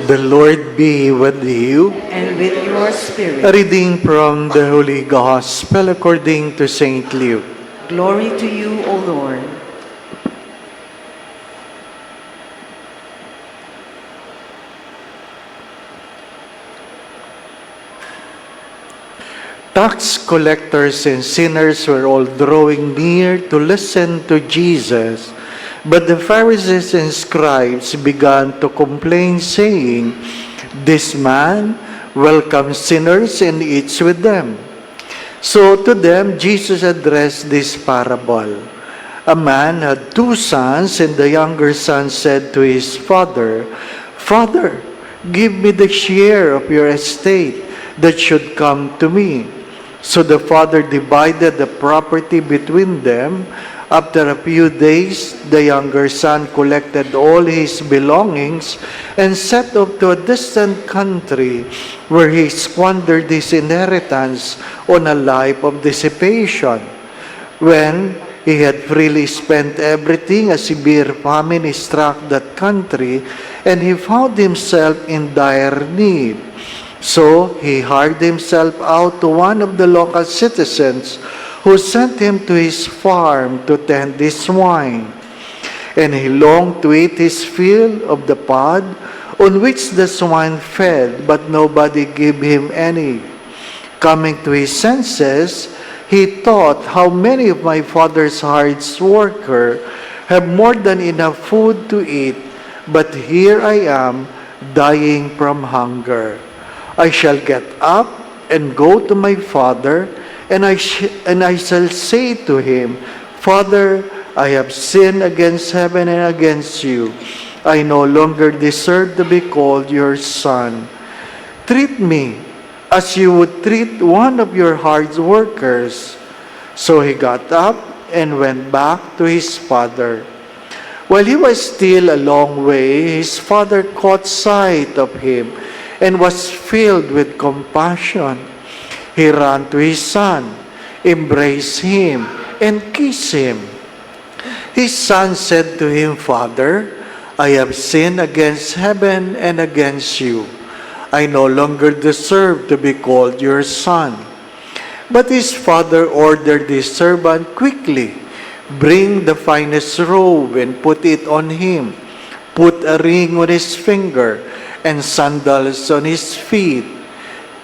The Lord be with you. And with your spirit. A reading from the Holy Gospel according to St. Luke. Glory to you, O Lord. Tax collectors and sinners were all drawing near to listen to Jesus. But the Pharisees and scribes began to complain, saying, "This man welcomes sinners and eats with them." So to them Jesus addressed this parable. A man had 2 sons, and the younger son said to his father, "Father, give me the share of your estate that should come to me." So the father divided the property between them. After a few days, the younger son collected all his belongings and set off to a distant country where he squandered his inheritance on a life of dissipation. When he had freely spent everything, a severe famine struck that country, and he found himself in dire need. So he hired himself out to one of the local citizens, who sent him to his farm to tend his swine. And he longed to eat his fill of the pod on which the swine fed, but nobody gave him any. Coming to his senses, he thought, "How many of my father's hired workers have more than enough food to eat, but here I am dying from hunger. I shall get up and go to my father, and I shall say to him, 'Father, I have sinned against heaven and against you. I no longer deserve to be called your son. Treat me as you would treat one of your hard workers.' So he got up and went back to his father. While he was still a long way, his father caught sight of him and was filled with compassion. He ran to his son, embraced him, and kissed him. His son said to him, 'Father, I have sinned against heaven and against you. I no longer deserve to be called your son.' But his father ordered his servant, 'Quickly, bring the finest robe and put it on him. Put a ring on his finger and sandals on his feet.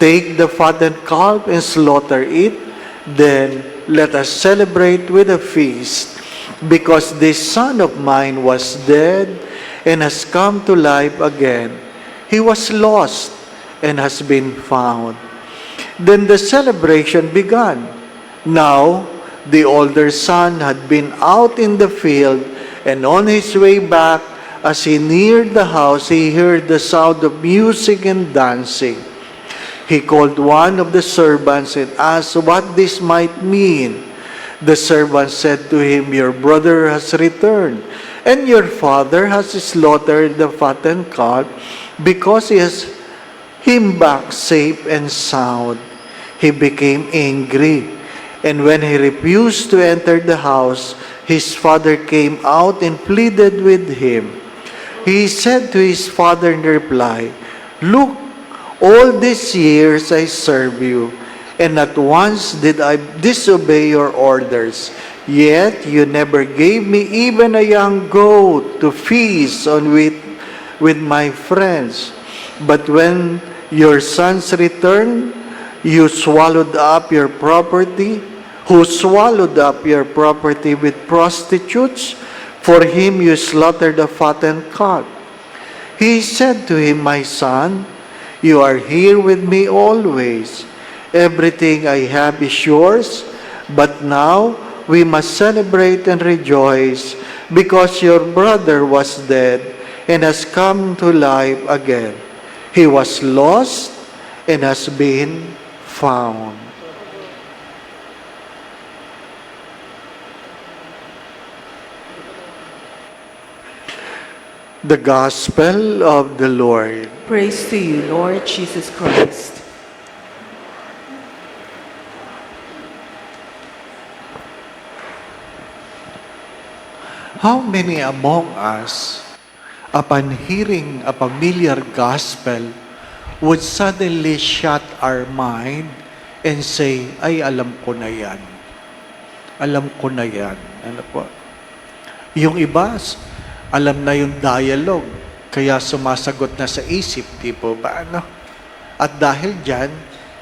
Take the fattened calf and slaughter it. Then let us celebrate with a feast, because this son of mine was dead and has come to life again. He was lost and has been found.' Then the celebration began. Now the older son had been out in the field, and on his way back, as he neared the house, he heard the sound of music and dancing. He called one of the servants and asked what this might mean. The servant said to him, 'Your brother has returned, and your father has slaughtered the fattened calf, because he has him back safe and sound.' He became angry, and when he refused to enter the house, his father came out and pleaded with him. He said to his father in reply, 'Look, all these years I serve you, and not once did I disobey your orders. Yet you never gave me even a young goat to feast on with my friends. But when your sons returned, you swallowed up your property. Who swallowed up your property with prostitutes? For him you slaughtered a fattened calf.' He said to him, 'My son, you are here with me always. Everything I have is yours, but now we must celebrate and rejoice, because your brother was dead and has come to life again. He was lost and has been found.'" The Gospel of the Lord. Praise to you, Lord Jesus Christ. How many among us upon hearing a familiar gospel, would suddenly shut our mind and say, ay, alam ko na yan. Alam ko na yan. Ano po? Yung iba, alam na yung dialogue, kaya sumasagot na sa isip, di po ba? Ano? At dahil dyan,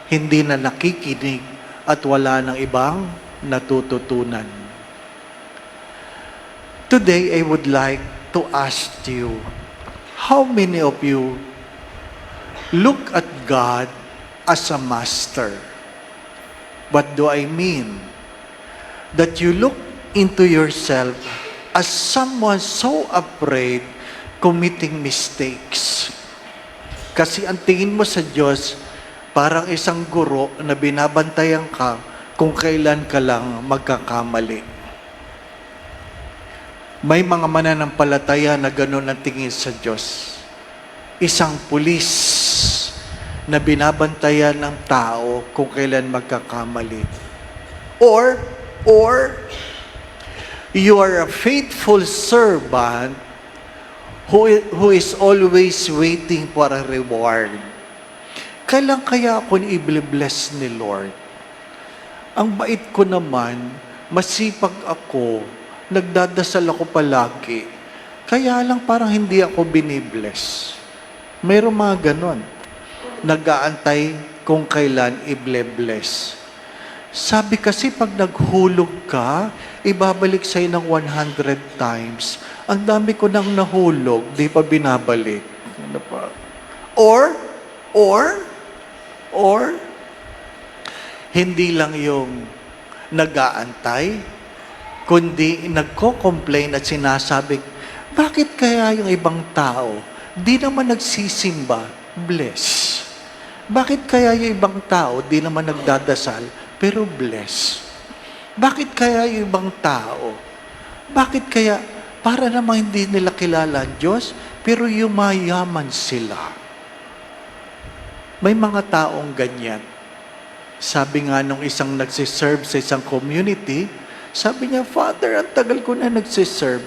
hindi na nakikinig at wala ng ibang natututunan. Today, I would like to ask you, how many of you look at God as a master? What do I mean? That you look into yourself as someone so afraid committing mistakes. Kasi ang tingin mo sa Diyos, parang isang guro na binabantayan ka kung kailan ka lang magkakamali. May mga mananampalataya na gano'n ang tingin sa Diyos. Isang pulis na binabantayan ng tao kung kailan magkakamali. Or, you are a faithful servant who is always waiting for a reward. Kailan kaya ako i-bless ni Lord? Ang bait ko naman, masipag ako, nagdadasal ako palagi, kaya lang parang hindi ako binibless. Mayroong mga ganon. Nag-aantay kung kailan i-bless. Sabi kasi pag naghulog ka, ibabalik sa'yo ng 100 times. Ang dami ko nang nahulog, di pa binabalik. Ano pa? Or, hindi lang yung nag-aantay, kundi nagko-complain at sinasabi, bakit kaya yung ibang tao, di naman nagsisimba, bless? Bakit kaya yung ibang tao, di naman nagdadasal, pero bless? Bakit kaya yung ibang tao? Bakit kaya, para namang hindi nila kilala ang Diyos, pero yumayaman sila? May mga taong ganyan. Sabi nga nung isang nagsiserve sa isang community, sabi niya, Father, ang tagal ko na nagsiserve.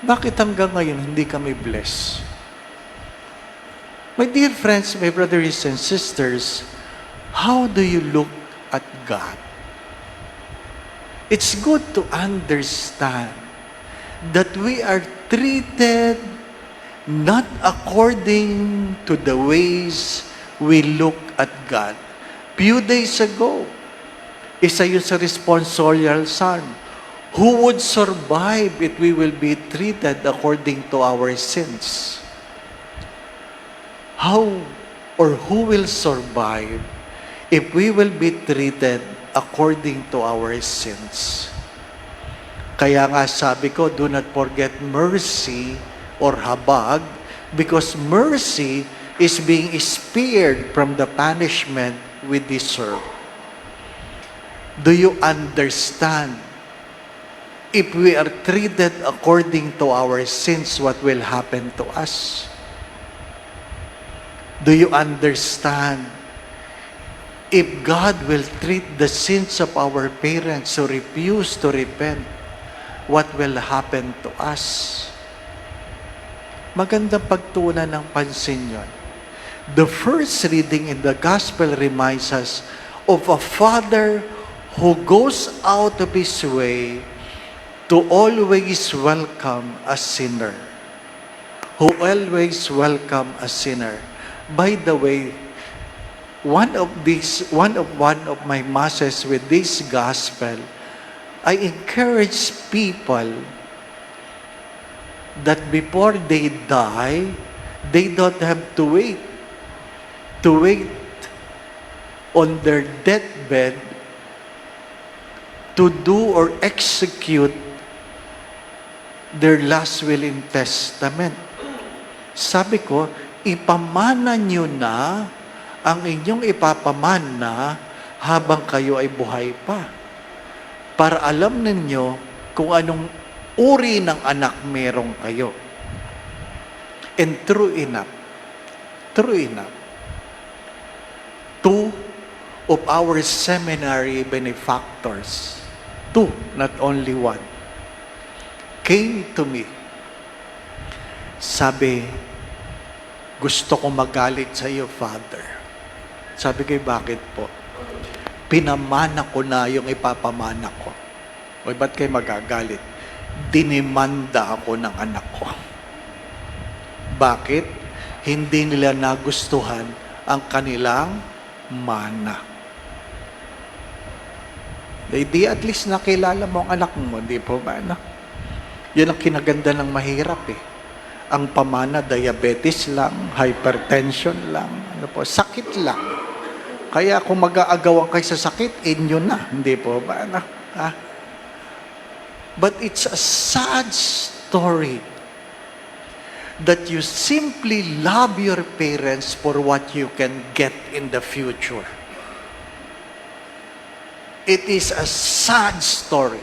Bakit hanggang ngayon hindi kami blessed? My dear friends, my brothers and sisters, how do you look at God? It's good to understand that we are treated not according to the ways we look at God. Few days ago, isa yun sa responsorial psalm. Who would survive if we will be treated according to our sins? How or who will survive if we will be treated according to our sins? Kaya nga sabi ko, do not forget mercy or habag, because mercy is being spared from the punishment we deserve. Do you understand? If we are treated according to our sins, what will happen to us? Do you understand? If God will treat the sins of our parents who refuse to repent, what will happen to us? Magandang pagtuunan ng pansin yun. The first reading in the gospel reminds us of a father who goes out of his way to always welcome a sinner. Who always welcome a sinner. By the way, one of my masses with this gospel, I encourage people that before they die, they don't have to wait on their deathbed to do or execute their last will and testament. Sabi ko, ipamana nyo na ang inyong ipapamana habang kayo ay buhay pa. Para alam ninyo kung anong uri ng anak merong kayo. And true enough, two of our seminary benefactors, two, not only one, came to me Sabi, gusto ko magalit sa iyo, Father. Sabi ko, bakit po? Pinamana ko na yung ipapamana ko. O ba't kayo magagalit? Dinimanda ako ng anak ko. Bakit? Hindi nila nagustuhan ang kanilang mana. Di at least nakilala mo ang anak mo, di po ba? No? Yan ang kinaganda ng mahirap eh. Ang pamana, diabetes lang, hypertension lang, sakit lang. Kaya kung mag-aagawan kayo sa sakit, inyo na. Hindi po ba? No? Ha? But it's a sad story that you simply love your parents for what you can get in the future. It is a sad story.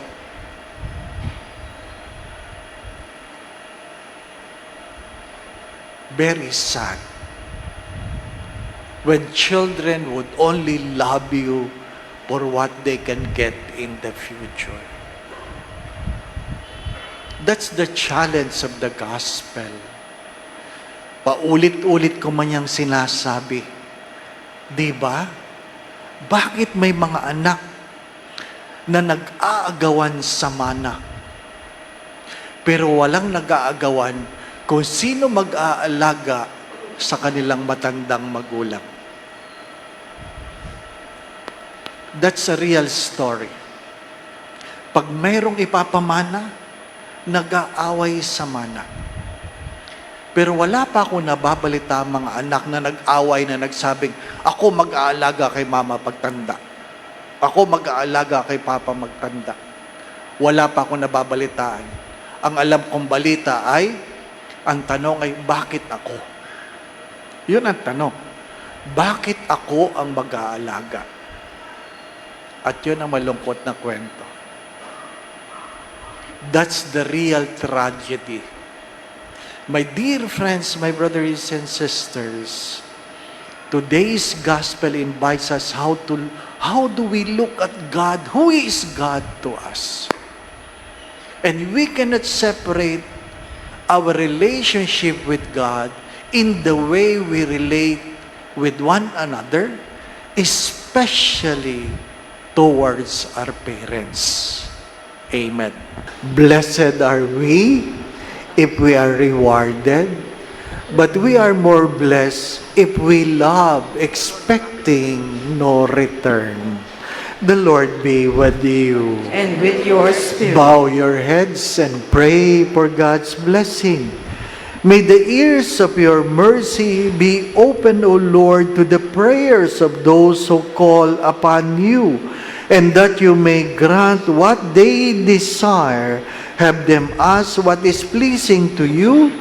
Very sad. When children would only love you for what they can get in the future. That's the challenge of the gospel. Paulit-ulit ko man yang sinasabi. Di ba? Bakit may mga anak na nag-aagawan sa mana? Pero walang nag-aagawan kung sino mag-aalaga sa kanilang matandang magulang. That's a real story. Pag mayroong ipapamana, nag-aaway sa mana. Pero wala pa ako nababalita mga anak na nag-away na nagsabing, ako mag-aalaga kay mama pagtanda. Ako mag-aalaga kay papa magtanda. Wala pa ako nababalitaan. Ang alam kong balita ay, ang tanong ay, bakit ako? Yun ang tanong. Bakit ako ang mag-aalaga? At yun ang malungkot na kwento. That's the real tragedy. My dear friends, my brothers and sisters, today's gospel invites us how do we look at God? Who is God to us? And we cannot separate our relationship with God in the way we relate with one another, especially towards our parents. Amen. Blessed are we if we are rewarded, but we are more blessed if we love, expecting no return. The Lord be with you. And with your spirit. Bow your heads and pray for God's blessing. May the ears of your mercy be open, O Lord, to the prayers of those who call upon you, and that you may grant what they desire. Have them ask what is pleasing to you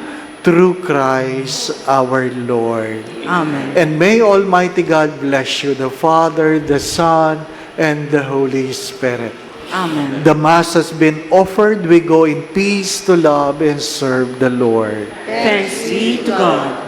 through Christ our Lord. Amen. And may Almighty God bless you, the Father, the Son, and the Holy Spirit. Amen. The Mass has been offered. We go in peace to love and serve the Lord. Thanks be to God.